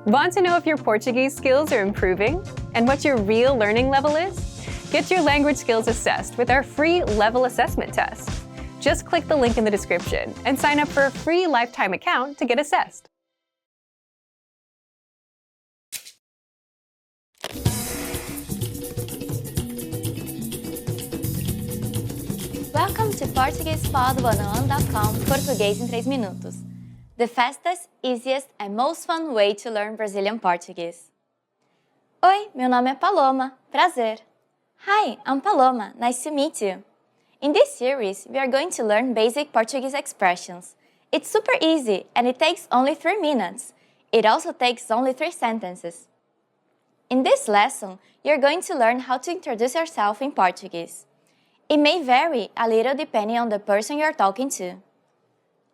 Want to know if your Portuguese skills are improving and what your real learning level is? Get your language skills assessed with our free level assessment test. Just click the link in the description and sign up for a free lifetime account to get assessed. Welcome to PortuguesePod101.com Português em 3 minutos. The fastest, easiest and most fun way to learn Brazilian Portuguese. Oi, meu nome é Paloma. Prazer. Hi, I'm Paloma. Nice to meet you. In this series, we are going to learn basic Portuguese expressions. It's super easy and it takes only 3 minutes. It also takes only 3 sentences. In this lesson, you're going to learn how to introduce yourself in Portuguese. It may vary a little depending on the person you're talking to.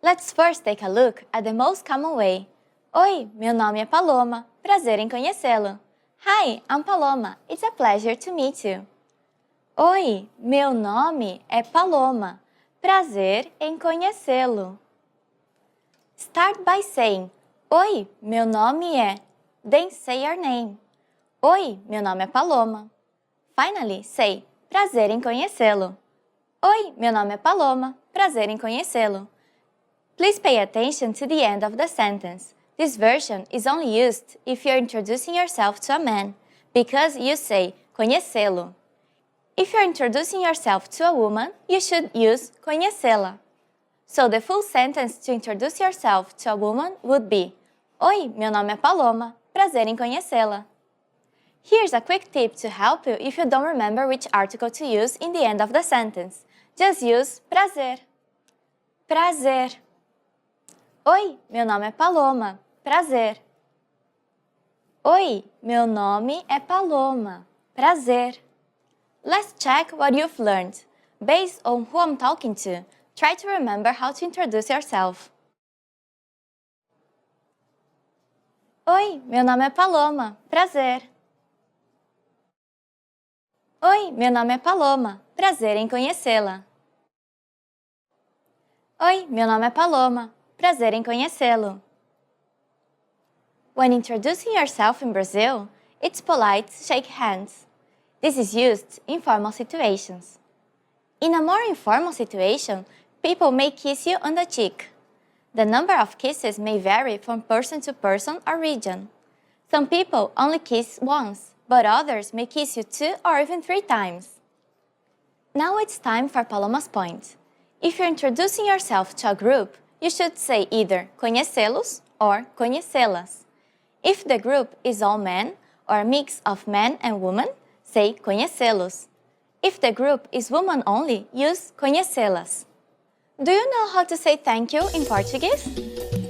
Let's first take a look at the most common way. Oi, meu nome é Paloma. Prazer em conhecê-lo. Hi, I'm Paloma. It's a pleasure to meet you. Oi, meu nome é Paloma. Prazer em conhecê-lo. Start by saying, Oi, meu nome é. Then say your name. Oi, meu nome é Paloma. Finally, say, prazer em conhecê-lo. Oi, meu nome é Paloma. Prazer em conhecê-lo. Please pay attention to the end of the sentence. This version is only used if you're introducing yourself to a man, because you say conhecê-lo. If you're introducing yourself to a woman, you should use conhecê-la. So the full sentence to introduce yourself to a woman would be Oi, meu nome é Paloma. Prazer em conhecê-la. Here's a quick tip to help you if you don't remember which article to use in the end of the sentence. Just use prazer. Prazer. Oi, meu nome é Paloma. Prazer. Oi, meu nome é Paloma. Prazer. Let's check what you've learned. Based on who I'm talking to, try to remember how to introduce yourself. Oi, meu nome é Paloma. Prazer. Oi, meu nome é Paloma. Prazer em conhecê-la. Oi, meu nome é Paloma. Prazer em conhecê-lo. When introducing yourself in Brazil, it's polite to shake hands. This is used in formal situations. In a more informal situation, people may kiss you on the cheek. The number of kisses may vary from person to person or region. Some people only kiss once, but others may kiss you 2 or even 3 times. Now it's time for Paloma's point. If you're introducing yourself to a group, you should say either conhecê-los or conhecê-las. If the group is all men or a mix of men and women, say conhecê-los. If the group is woman only, use conhecê-las. Do you know how to say thank you in Portuguese?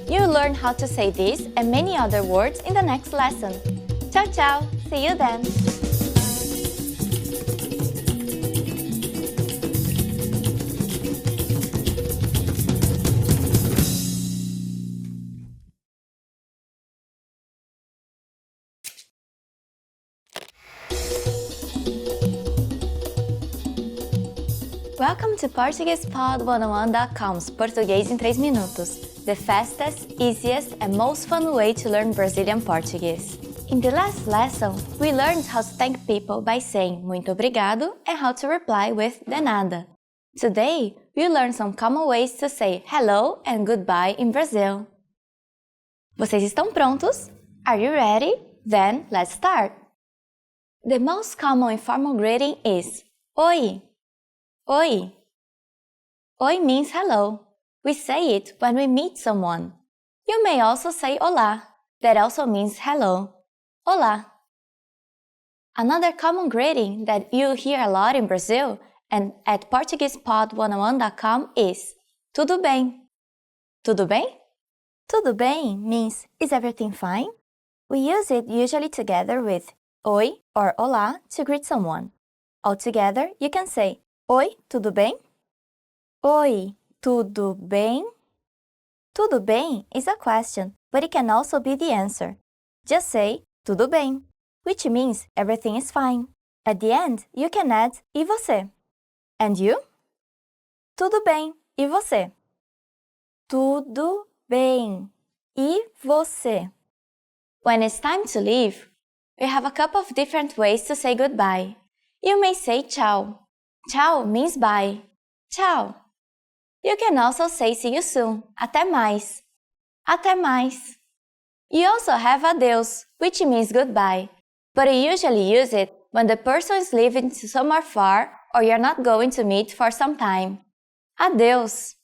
You'll learn how to say this and many other words in the next lesson. Ciao, ciao! See you then! Welcome to PortuguesePod101.com's Português em 3 minutos, the fastest, easiest and most fun way to learn Brazilian Portuguese. In the last lesson, we learned how to thank people by saying muito obrigado and how to reply with de nada. Today, we'll learn some common ways to say hello and goodbye in Brazil. Vocês estão prontos? Are you ready? Then, let's start! The most common informal greeting is Oi. Oi. Oi means hello. We say it when we meet someone. You may also say olá. That also means hello. Olá. Another common greeting that you hear a lot in Brazil and at PortuguesePod101.com is tudo bem. Tudo bem? Tudo bem means is everything fine? We use it usually together with oi or olá to greet someone. Altogether, you can say Oi, tudo bem? Oi, tudo bem? Tudo bem is a question, but it can also be the answer. Just say tudo bem, which means everything is fine. At the end, you can add e você. And you? Tudo bem, e você? Tudo bem, e você? When it's time to leave, we have a couple of different ways to say goodbye. You may say tchau. Tchau means bye. Tchau. You can also say see you soon. Até mais. Até mais. You also have adeus, which means goodbye, but you usually use it when the person is leaving to somewhere far or you're not going to meet for some time. Adeus.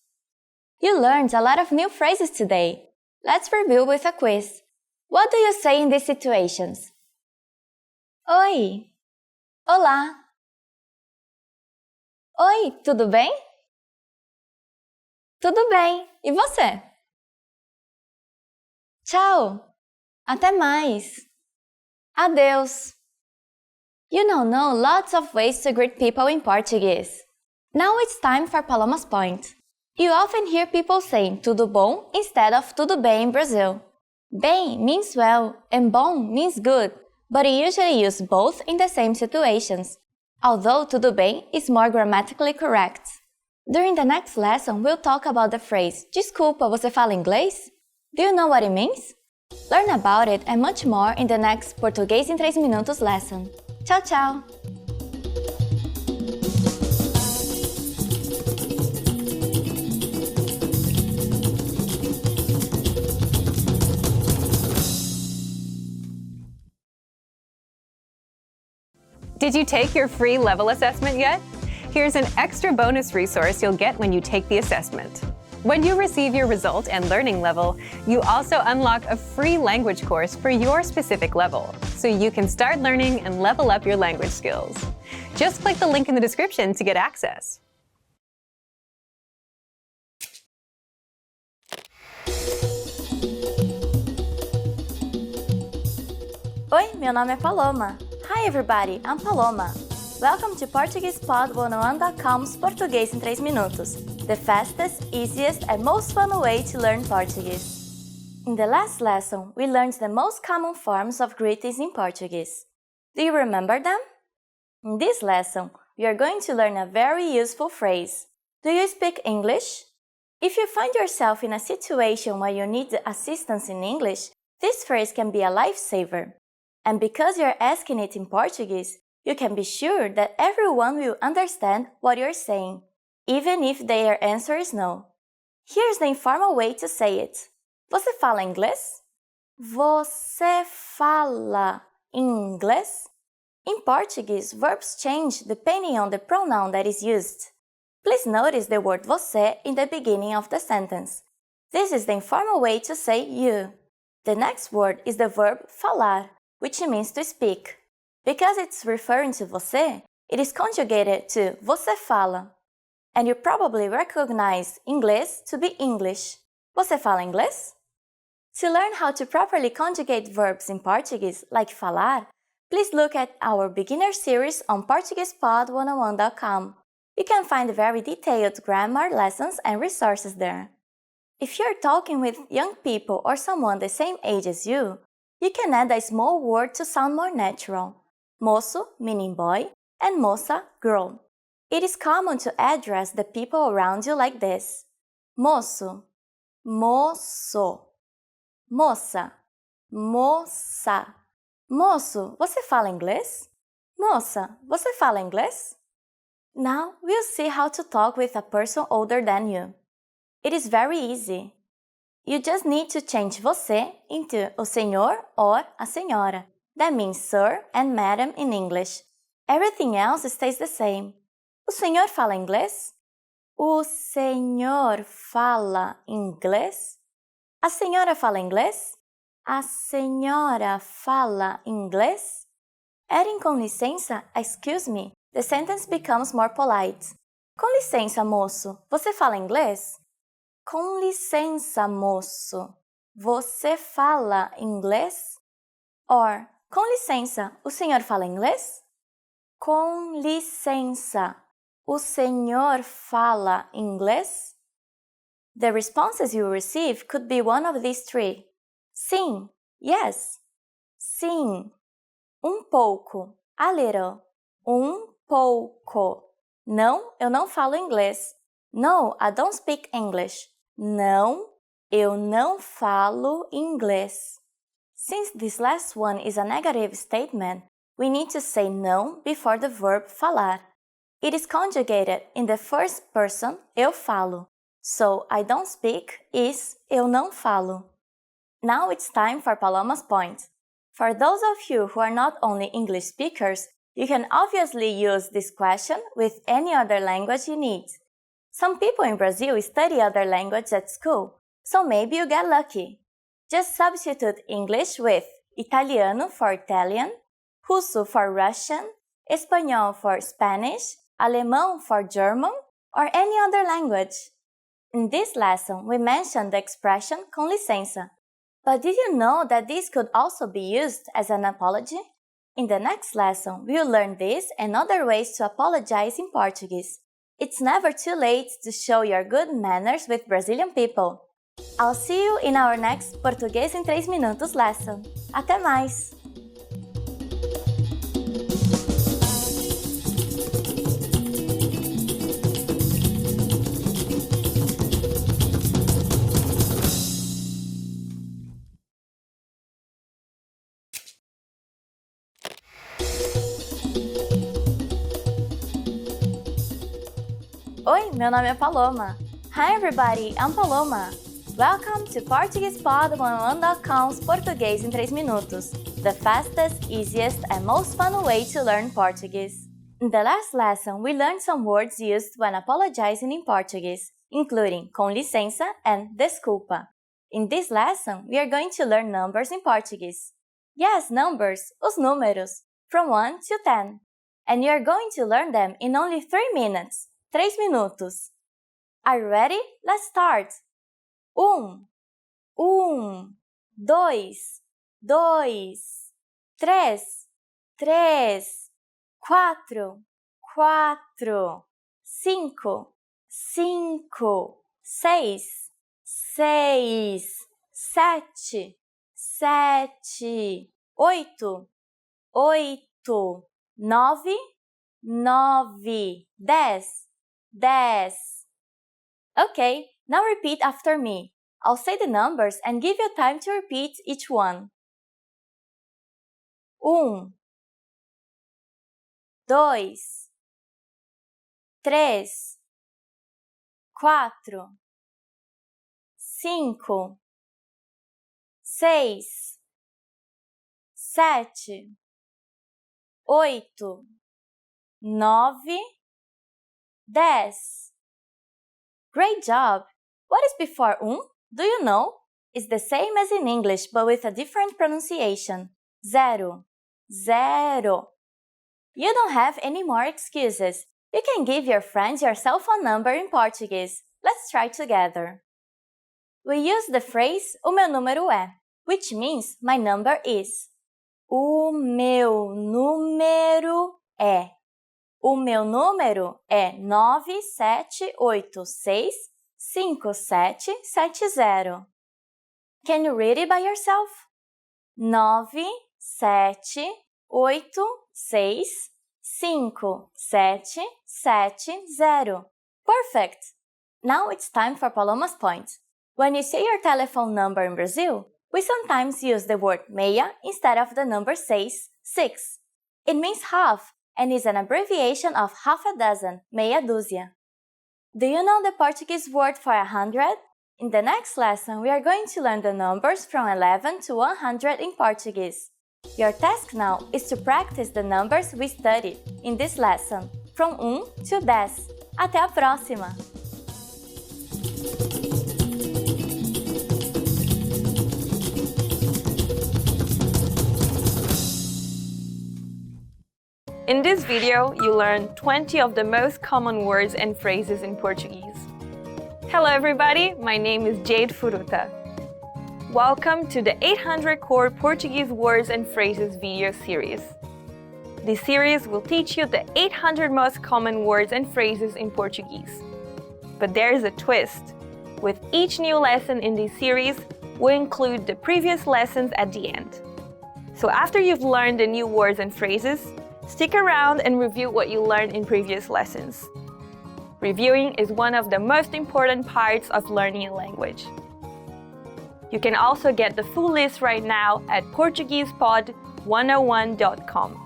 You learned a lot of new phrases today. Let's review with a quiz. What do you say in these situations? Oi. Olá. Oi, tudo bem? Tudo bem. E você? Tchau. Até mais. Adeus. You now know lots of ways to greet people in Portuguese. Now it's time for Paloma's point. You often hear people saying tudo bom instead of tudo bem in Brazil. Bem means well and bom means good, but you usually use both in the same situations, although tudo bem is more grammatically correct. During the next lesson, we'll talk about the phrase Desculpa, você fala inglês? Do you know what it means? Learn about it and much more in the next Português em 3 Minutos lesson. Tchau, tchau! Did you take your free level assessment yet? Here's an extra bonus resource you'll get when you take the assessment. When you receive your result and learning level, you also unlock a free language course for your specific level, so you can start learning and level up your language skills. Just click the link in the description to get access. Oi, meu nome é Paloma. Hi everybody, I'm Paloma. Welcome to PortuguesePod101.com's Português em 3 Minutos, the fastest, easiest, and most fun way to learn Portuguese. In the last lesson, we learned the most common forms of greetings in Portuguese. Do you remember them? In this lesson, we are going to learn a very useful phrase. Do you speak English? If you find yourself in a situation where you need assistance in English, this phrase can be a lifesaver. And because you're asking it in Portuguese, you can be sure that everyone will understand what you're saying, even if their answer is no. Here's the informal way to say it. Você fala inglês? Você fala inglês? In Portuguese, verbs change depending on the pronoun that is used. Please notice the word você in the beginning of the sentence. This is the informal way to say you. The next word is the verb falar, which means to speak. Because it's referring to você, it is conjugated to você fala. And you probably recognize inglês to be English. Você fala inglês? To learn how to properly conjugate verbs in Portuguese, like falar, please look at our beginner series on PortuguesePod101.com. You can find very detailed grammar lessons and resources there. If you're talking with young people or someone the same age as you can add a small word to sound more natural. Moço, meaning boy, and moça, girl. It is common to address the people around you like this. Moço, moço. Moça, moça. Moço, você fala inglês? Moça, você fala inglês? Now we'll see how to talk with a person older than you. It is very easy. You just need to change você into o senhor or a senhora. That means sir and madam in English. Everything else stays the same. O senhor fala inglês? O senhor fala inglês? A senhora fala inglês? A senhora fala inglês? Adding com licença, excuse me, the sentence becomes more polite. Com licença, moço, você fala inglês? Com licença, moço, você fala inglês? Or, com licença, o senhor fala inglês? Com licença, o senhor fala inglês? The responses you receive could be one of these three. Sim, yes. Sim. Pouco, a little. Pouco. Não, eu não falo inglês. No, I don't speak English. Não, eu não falo inglês. Since this last one is a negative statement, we need to say não before the verb falar. It is conjugated in the first person, eu falo. So, I don't speak is eu não falo. Now it's time for Paloma's point. For those of you who are not only English speakers, you can obviously use this question with any other language you need. Some people in Brazil study other languages at school, so maybe you get lucky. Just substitute English with Italiano for Italian, Russo for Russian, Espanhol for Spanish, Alemão for German, or any other language. In this lesson, we mentioned the expression com licença. But did you know that this could also be used as an apology? In the next lesson, we'll learn this and other ways to apologize in Portuguese. It's never too late to show your good manners with Brazilian people. I'll see you in our next Português em 3 minutos lesson. Até mais! Oi, meu nome é Paloma. Hi everybody, I'm Paloma. Welcome to PortuguesePod101.com's Português em 3 minutos, the fastest, easiest, and most fun way to learn Portuguese. In the last lesson, we learned some words used when apologizing in Portuguese, including com licença and desculpa. In this lesson, we are going to learn numbers in Portuguese. Yes, numbers, os números, from 1 to 10. And you are going to learn them in only 3 minutes. 3 minutos. Are you ready? Let's start! 1, 2, 2, 3, 3, 4, 4, 5, 5, 6, 6, 7, 7, 8, 8, 9, 9, 10, 10. Okay, now repeat after me. I'll say the numbers and give you time to repeat each one. 1, 2, 3, 4, 5, 6, 7, 8, 9, 10. Great job! What is before Do you know? It's the same as in English, but with a different pronunciation. Zero. Zero. You don't have any more excuses. You can give your friends your cell phone number in Portuguese. Let's try together. We use the phrase o meu número é, which means my number is. O meu número é. O meu número é 97865770. Can you read it by yourself? 97865770. Perfect! Now it's time for Paloma's point. When you say your telephone number in Brazil, we sometimes use the word meia instead of the number 6. It means half and is an abbreviation of half a dozen, meia dúzia. Do you know the Portuguese word for 100? In the next lesson, we are going to learn the numbers from 11 to 100 in Portuguese. Your task now is to practice the numbers we studied in this lesson, from 1 to 10. Até a próxima! In this video, you learn 20 of the most common words and phrases in Portuguese. Hello everybody, my name is Jade Furuta. Welcome to the 800 Core Portuguese Words and Phrases video series. This series will teach you the 800 most common words and phrases in Portuguese. But there is a twist. With each new lesson in this series, we'll include the previous lessons at the end. So after you've learned the new words and phrases, stick around and review what you learned in previous lessons. Reviewing is one of the most important parts of learning a language. You can also get the full list right now at PortuguesePod101.com.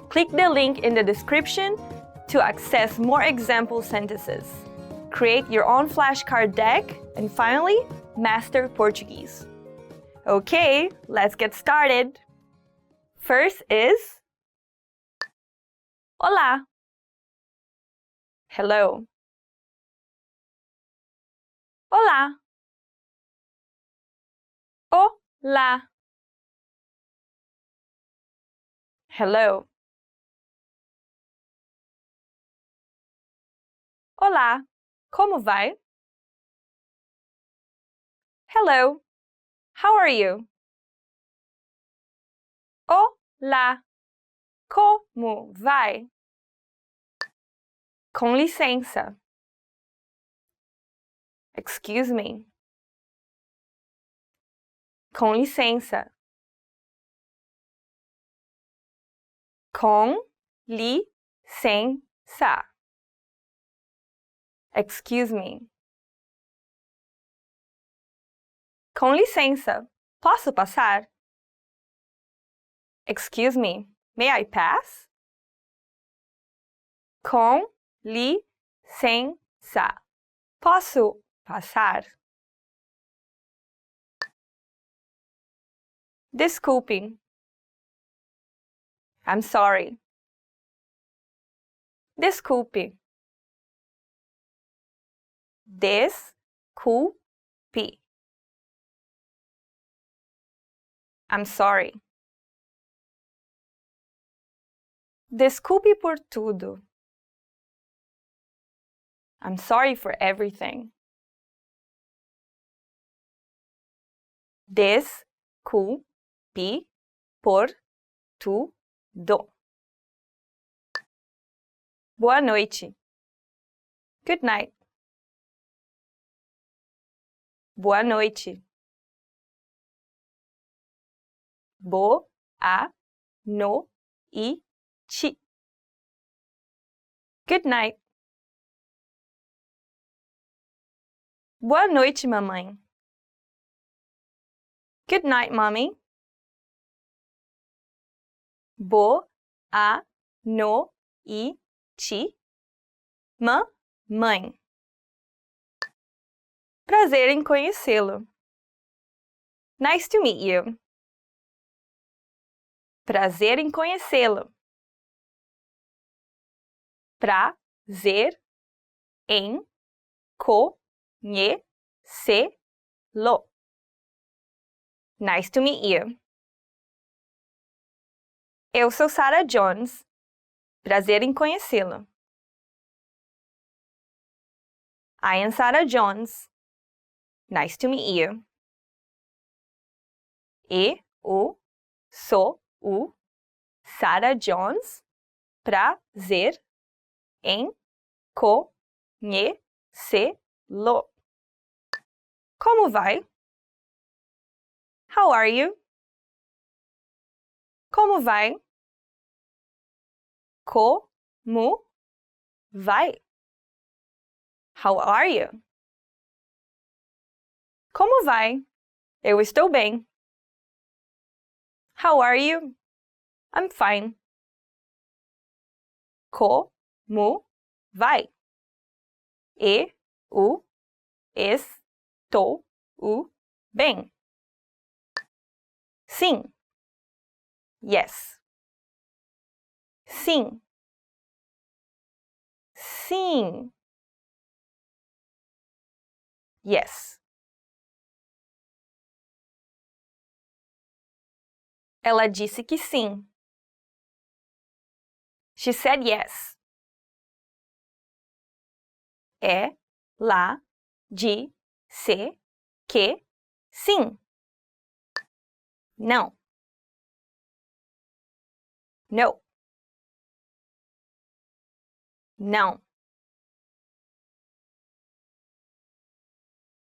Click the link in the description to access more example sentences. Create your own flashcard deck, and finally, master Portuguese. Okay, let's get started. First is Olá. Hello. Olá. Olá. Hello. Olá. Como vai? Hello. How are you? Olá. Como vai? Com licença. Excuse me. Com licença. Com licença. Excuse me. Com licença. Posso passar? Excuse me. May I pass? Com licença. Posso passar? Desculpe. I'm sorry. Desculpe. Desculpe. I'm sorry. Desculpe por tudo. I'm sorry for everything. Desculpe por tudo. Boa noite. Good night. Boa noite. Boa noite. Good night. Boa noite, mamãe. Good night, mommy. Boa noite, mamãe. Prazer em conhecê-lo. Nice to meet you. Prazer em conhecê-lo. Prazer em conhecê-lo. Nice to meet you. Eu sou Sarah Jones. Prazer em conhecê-lo. I am Sarah Jones. Nice to meet you. Eu sou Sarah Jones. Prazer em conhecê-lo. Como vai? How are you? Como vai? Como vai? How are you? Como vai? Eu estou bem. How are you? I'm fine. Como vai? Eu estou bem. Sim. Yes. Sim. Sim. Yes. Ela disse que sim. She said yes. Ela disse que sim. Não. No. Não.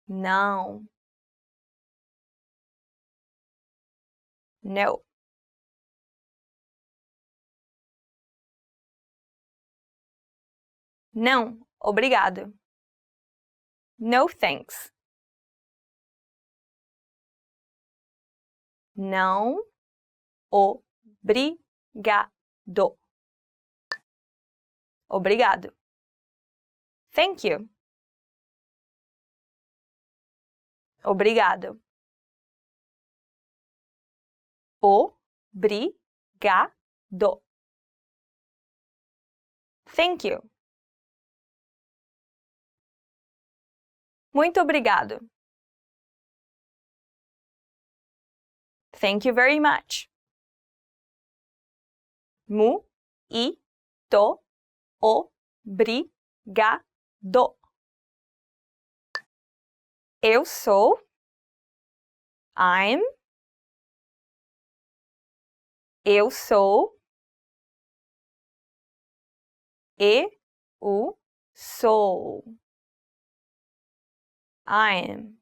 Não. No. Não, obrigado. No thanks. Não obrigado. Obrigado. Thank you. Obrigado. Obrigado. Thank you. Muito obrigado. Thank you very much. Muito obrigado. Eu sou. I'm. Eu sou. Eu sou. I'm.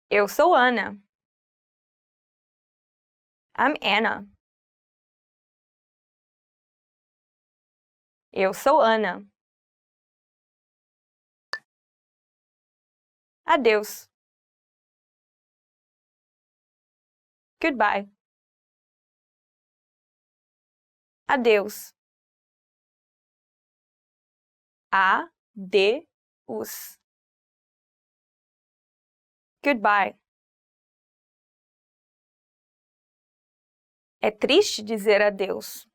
Eu sou Ana. I'm Anna. Eu sou Ana. Adeus. Goodbye. Adeus. Adeus. Goodbye. É triste dizer adeus.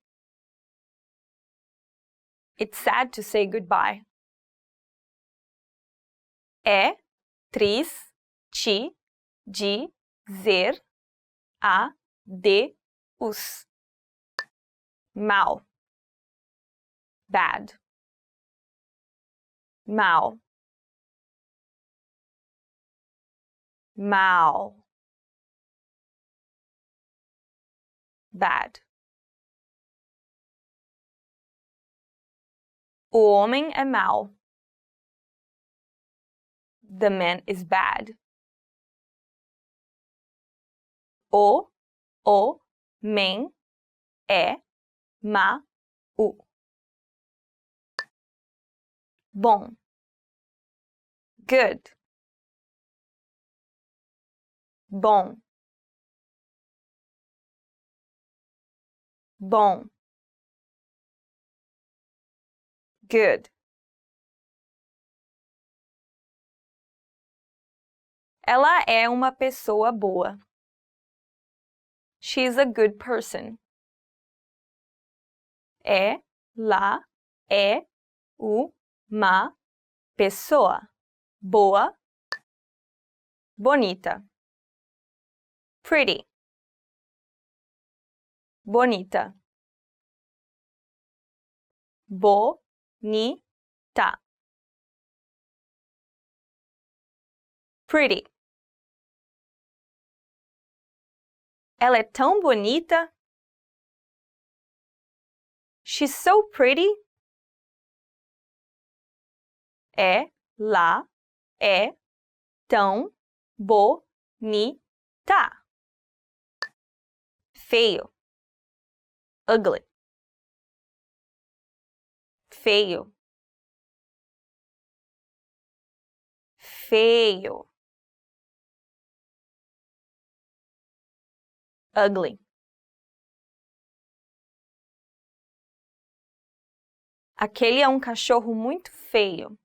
It's sad to say goodbye. É triste dizer adeus. Mal. Bad. Mal. Mal. Bad. O homem é mau. The man is bad. O homem é mau. Bom. Good. Bom. Bom. Good. Ela é uma pessoa boa. She's a good person. Ela é uma pessoa boa, bonita. Pretty. Bonita. Bonita. Pretty. Ela é tão bonita. She's so pretty. Ela é tão bonita. Feio. Ugly. Feio. Feio. Ugly. Aquele é um cachorro muito feio.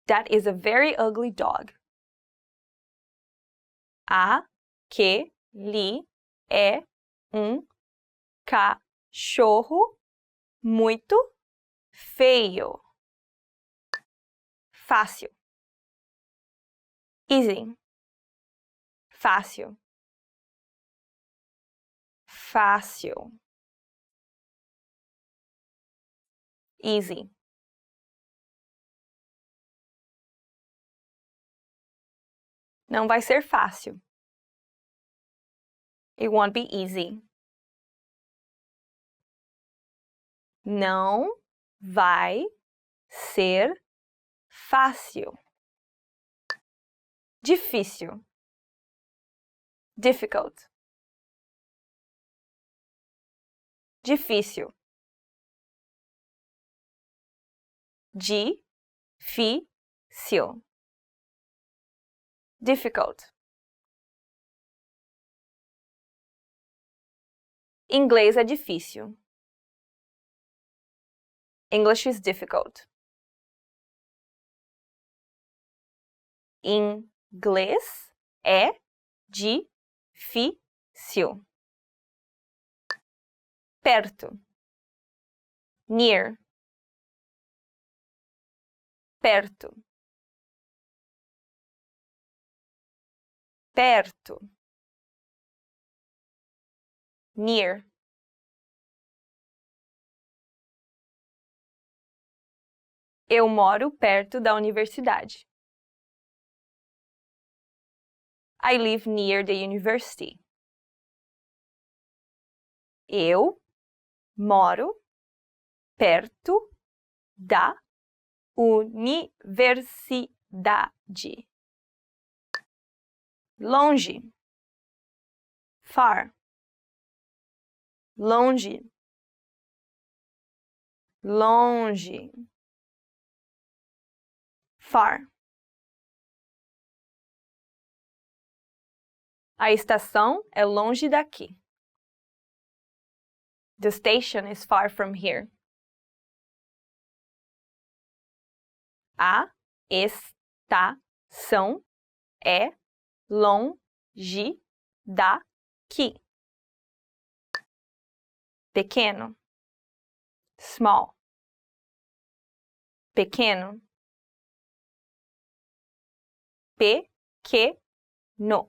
That is a very ugly dog. Aquele é um cachorro muito feio. Fácil. Easy. Fácil. Fácil. Easy. Não vai ser fácil. It won't be easy. Não vai ser fácil. Difícil. Difficult. Difícil. Difícil. difficult. Inglês é difícil. English is difficult. Inglês é difícil. Perto. Near. Perto. Perto. Near. Eu moro perto da universidade. I live near the university. Eu moro perto da universidade. Longe. Far. Longe. Longe. Far. A estação é longe daqui. The station is far from here. A estação é longe daqui. Pequeno. Small. Pequeno. Pequeno.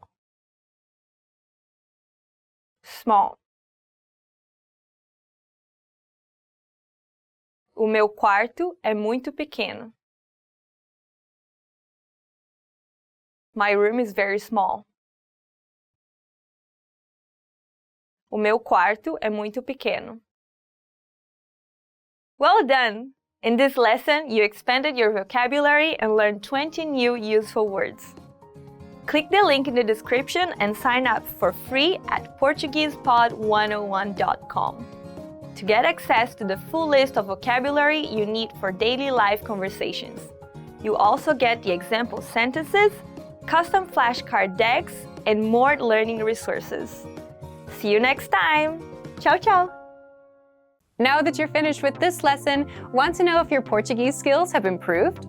Small. O meu quarto é muito pequeno. My room is very small. O meu quarto é muito pequeno. Well done! In this lesson, you expanded your vocabulary and learned 20 new useful words. Click the link in the description and sign up for free at PortuguesePod101.com. To get access to the full list of vocabulary you need for daily life conversations. You also get the example sentences, custom flashcard decks, and more learning resources. See you next time! Ciao, ciao! Now that you're finished with this lesson, want to know if your Portuguese skills have improved?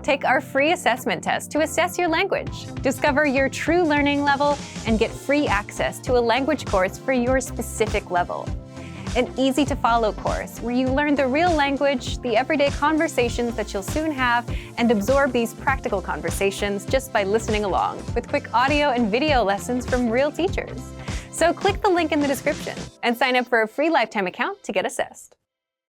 Take our free assessment test to assess your language, discover your true learning level, and get free access to a language course for your specific level. An easy-to-follow course where you learn the real language, the everyday conversations that you'll soon have, and absorb these practical conversations just by listening along, with quick audio and video lessons from real teachers. So click the link in the description and sign up for a free lifetime account to get assessed.